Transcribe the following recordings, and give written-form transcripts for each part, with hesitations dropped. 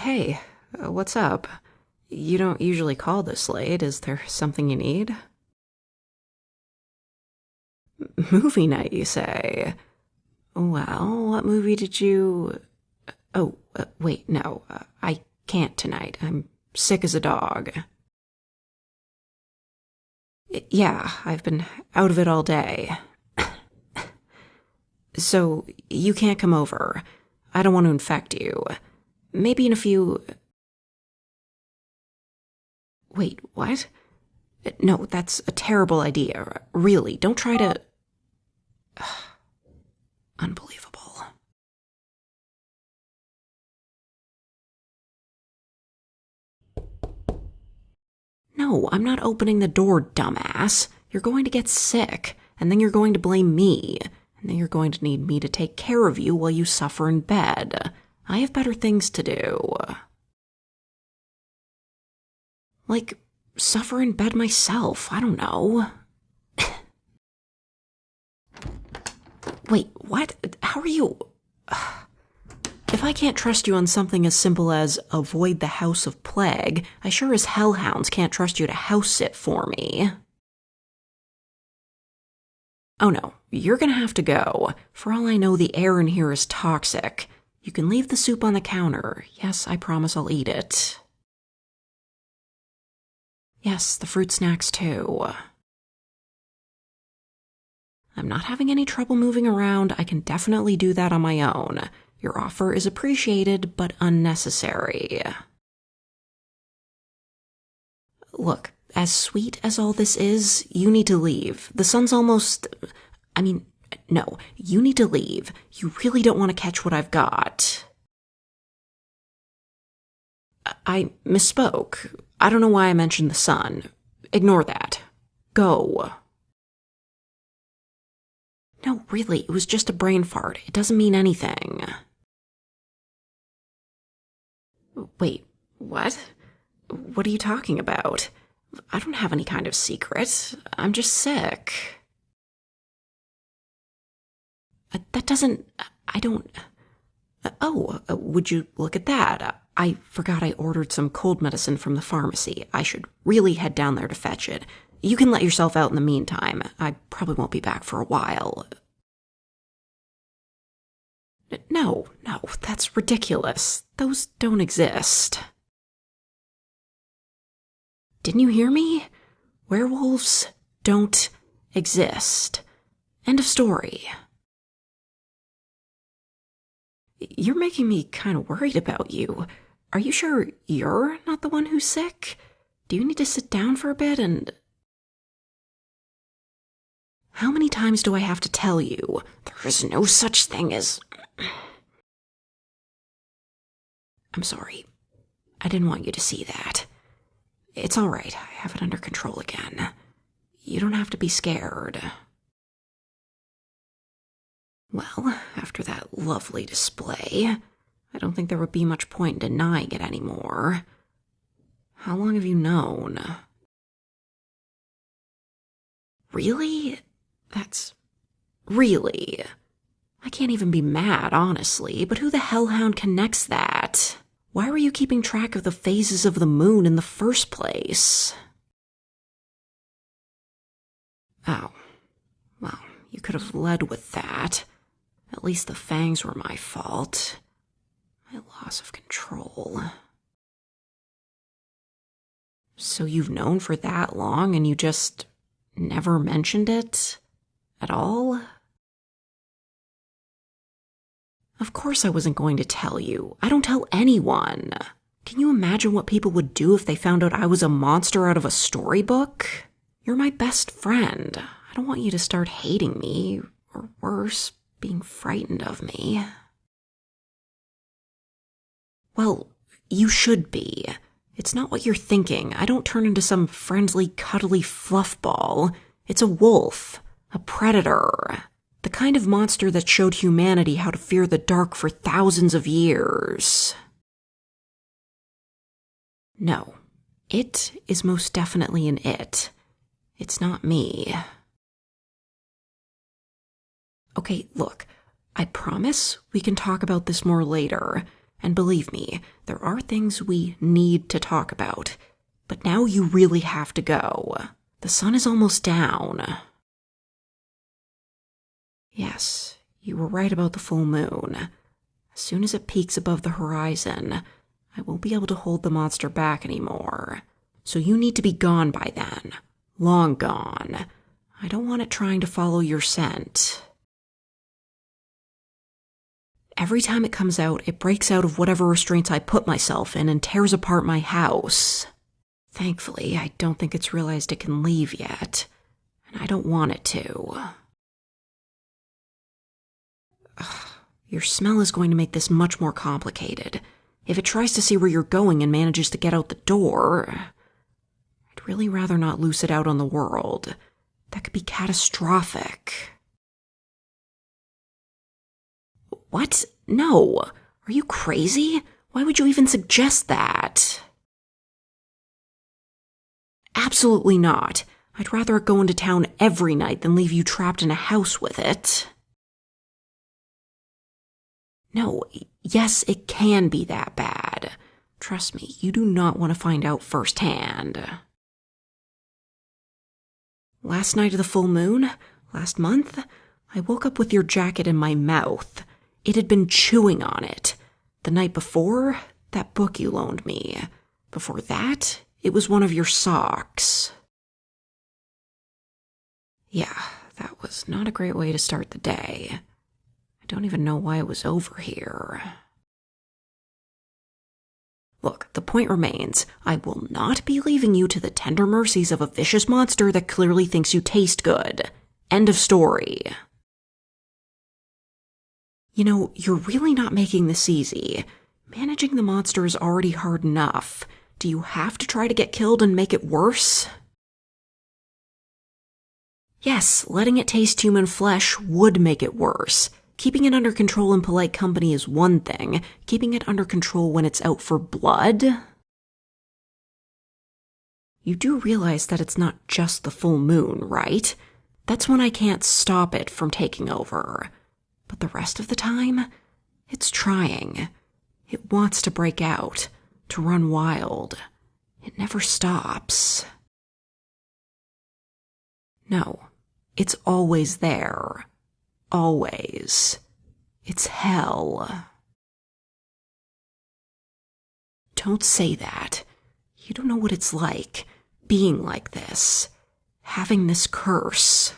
Hey, what's up? You don't usually call this late. Is there something you need? Movie night, you say? Well, what movie did you... Oh, wait, no. I can't tonight. I'm sick as a dog. Yeah, I've been out of it all day. So, you can't come over. I don't want to infect you. Maybe in a few... Wait, what? No, that's a terrible idea. Really, don't try to... Unbelievable. No, I'm not opening the door, dumbass. You're going to get sick, and then you're going to blame me, and then you're going to need me to take care of you while you suffer in bed. I have better things to do. Like, suffer in bed myself, I don't know. Wait, what? How are you... If I can't trust you on something as simple as avoid the house of plague, I sure as hellhounds can't trust you to house sit for me. Oh no, you're gonna have to go. For all I know, the air in here is toxic. You can leave the soup on the counter. Yes, I promise I'll eat it. Yes, the fruit snacks too. I'm not having any trouble moving around. I can definitely do that on my own. Your offer is appreciated, but unnecessary. Look, as sweet as all this is, you need to leave. The sun's almost... no, you need to leave. You really don't want to catch what I've got. I misspoke. I don't know why I mentioned the sun. Ignore that. Go. No, really, it was just a brain fart. It doesn't mean anything. Wait, what? What are you talking about? I don't have any kind of secret. I'm just sick. That doesn't... I don't... would you look at that? I forgot I ordered some cold medicine from the pharmacy. I should really head down there to fetch it. You can let yourself out in the meantime. I probably won't be back for a while. No, that's ridiculous. Those don't exist. Didn't you hear me? Werewolves don't exist. End of story. You're making me kind of worried about you. Are you sure you're not the one who's sick? Do you need to sit down for a bit and... How many times do I have to tell you? There is no such thing as... I'm sorry. I didn't want you to see that. It's all right. I have it under control again. You don't have to be scared. Well, after that lovely display, I don't think there would be much point in denying it anymore. How long have you known? Really? That's... Really? I can't even be mad, honestly, but who the hellhound connects that? Why were you keeping track of the phases of the moon in the first place? Oh. Well, you could have led with that. At least the fangs were my fault. My loss of control. So you've known for that long and you just never mentioned it? At all? Of course I wasn't going to tell you. I don't tell anyone. Can you imagine what people would do if they found out I was a monster out of a storybook? You're my best friend. I don't want you to start hating me, or worse, being frightened of me. Well, you should be. It's not what you're thinking. I don't turn into some friendly, cuddly fluffball. It's a wolf. A predator. The kind of monster that showed humanity how to fear the dark for thousands of years. No, it is most definitely an it. It's not me. Okay, look, I promise we can talk about this more later. And believe me, there are things we need to talk about. But now you really have to go. The sun is almost down. Yes, you were right about the full moon. As soon as it peaks above the horizon, I won't be able to hold the monster back anymore. So you need to be gone by then. Long gone. I don't want it trying to follow your scent. Every time it comes out, it breaks out of whatever restraints I put myself in and tears apart my house. Thankfully, I don't think it's realized it can leave yet, and I don't want it to. Ugh, your smell is going to make this much more complicated. If it tries to see where you're going and manages to get out the door, I'd really rather not loose it out on the world. That could be catastrophic. What? No. Are you crazy? Why would you even suggest that? Absolutely not. I'd rather it go into town every night than leave you trapped in a house with it. No, yes, it can be that bad. Trust me, you do not want to find out firsthand. Last night of the full moon, last month, I woke up with your jacket in my mouth. It had been chewing on it. The night before, that book you loaned me. Before that, it was one of your socks. Yeah, that was not a great way to start the day. I don't even know why it was over here. Look, the point remains, I will not be leaving you to the tender mercies of a vicious monster that clearly thinks you taste good. End of story. You know, you're really not making this easy. Managing the monster is already hard enough. Do you have to try to get killed and make it worse? Yes, letting it taste human flesh would make it worse. Keeping it under control in polite company is one thing. Keeping it under control when it's out for blood? You do realize that it's not just the full moon, right? That's when I can't stop it from taking over. But the rest of the time, it's trying. It wants to break out, to run wild. It never stops. No, it's always there. Always. It's hell. Don't say that. You don't know what it's like, being like this, having this curse.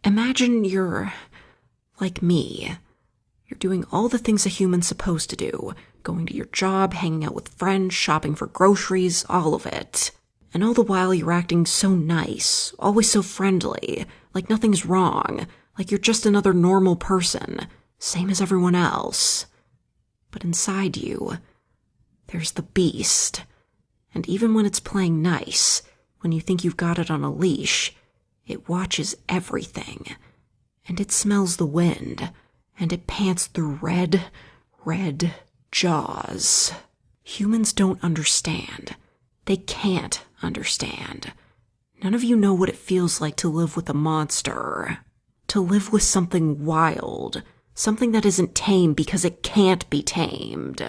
Imagine you're like me. You're doing all the things a human's supposed to do, going to your job, hanging out with friends, shopping for groceries, all of it. And all the while you're acting so nice, always so friendly, like nothing's wrong, like you're just another normal person, same as everyone else. But inside you, there's the beast. And even when it's playing nice, when you think you've got it on a leash, it watches everything. And it smells the wind, and it pants through red jaws. Humans don't understand. They can't understand. None of you know what it feels like to live with a monster. To live with something wild. Something that isn't tame because it can't be tamed.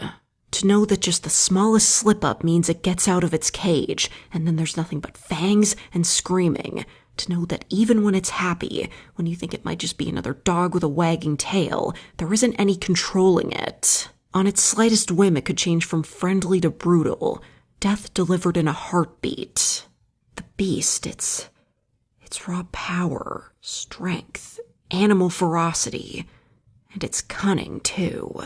To know that just the smallest slip-up means it gets out of its cage, and then there's nothing but fangs and screaming. To know that even when it's happy, when you think it might just be another dog with a wagging tail, there isn't any controlling it. On its slightest whim, it could change from friendly to brutal. Death delivered in a heartbeat. The beast, it's raw power, strength, animal ferocity. And it's cunning, too.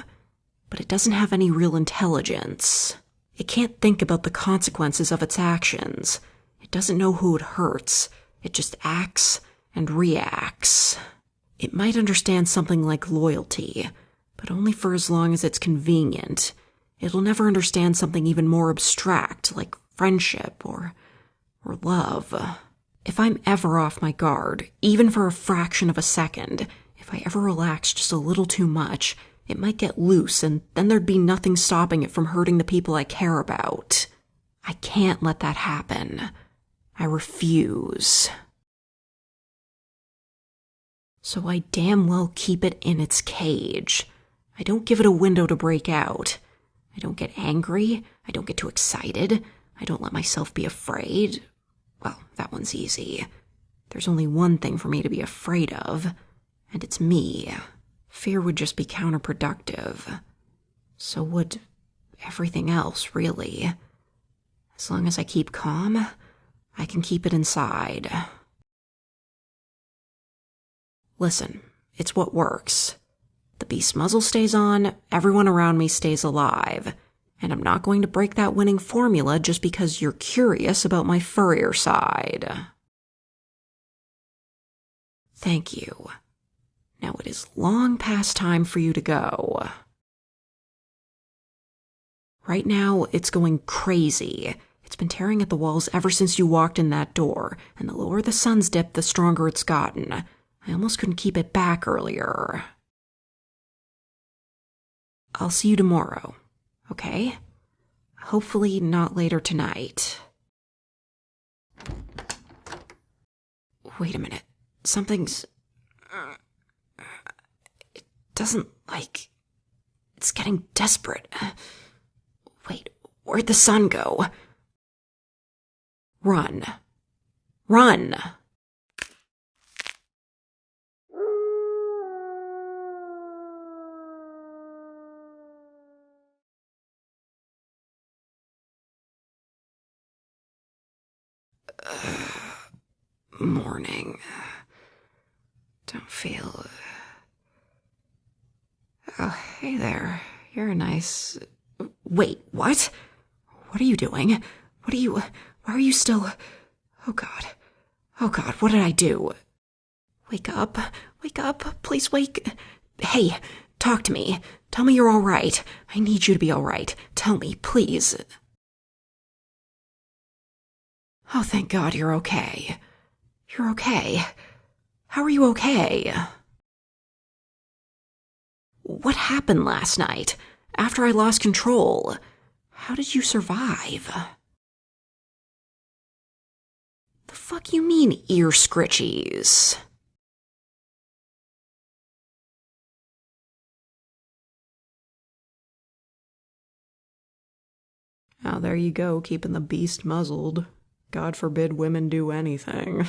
But it doesn't have any real intelligence. It can't think about the consequences of its actions. It doesn't know who it hurts. It just acts and reacts. It might understand something like loyalty, but only for as long as it's convenient. It'll never understand something even more abstract, like friendship or love. If I'm ever off my guard, even for a fraction of a second, if I ever relax just a little too much, it might get loose, and then there'd be nothing stopping it from hurting the people I care about. I can't let that happen. I refuse. So I damn well keep it in its cage. I don't give it a window to break out. I don't get angry. I don't get too excited. I don't let myself be afraid. Well, that one's easy. There's only one thing for me to be afraid of, and it's me. Fear would just be counterproductive. So would everything else, really. As long as I keep calm, I can keep it inside. Listen, it's what works. The beast muzzle stays on, everyone around me stays alive, and I'm not going to break that winning formula just because you're curious about my furrier side. Thank you. Now it is long past time for you to go. Right now, it's going crazy. It's been tearing at the walls ever since you walked in that door, and the lower the sun's dipped, the stronger it's gotten. I almost couldn't keep it back earlier. I'll see you tomorrow, okay? Hopefully not later tonight. Wait a minute. Something's... It doesn't like... It's getting desperate. Wait, where'd the sun go? Run. Run! Morning. Don't feel... Oh, hey there. You're nice. Wait, what? What are you doing? Why are you still... Oh God, what did I do? Wake up, please wake... Hey, talk to me. Tell me you're all right. I need you to be all right. Tell me, please. Oh, thank God you're okay. You're okay. How are you okay? What happened last night? After I lost control? How did you survive? The fuck you mean, ear scritchies? Oh, there you go, keeping the beast muzzled. God forbid women do anything.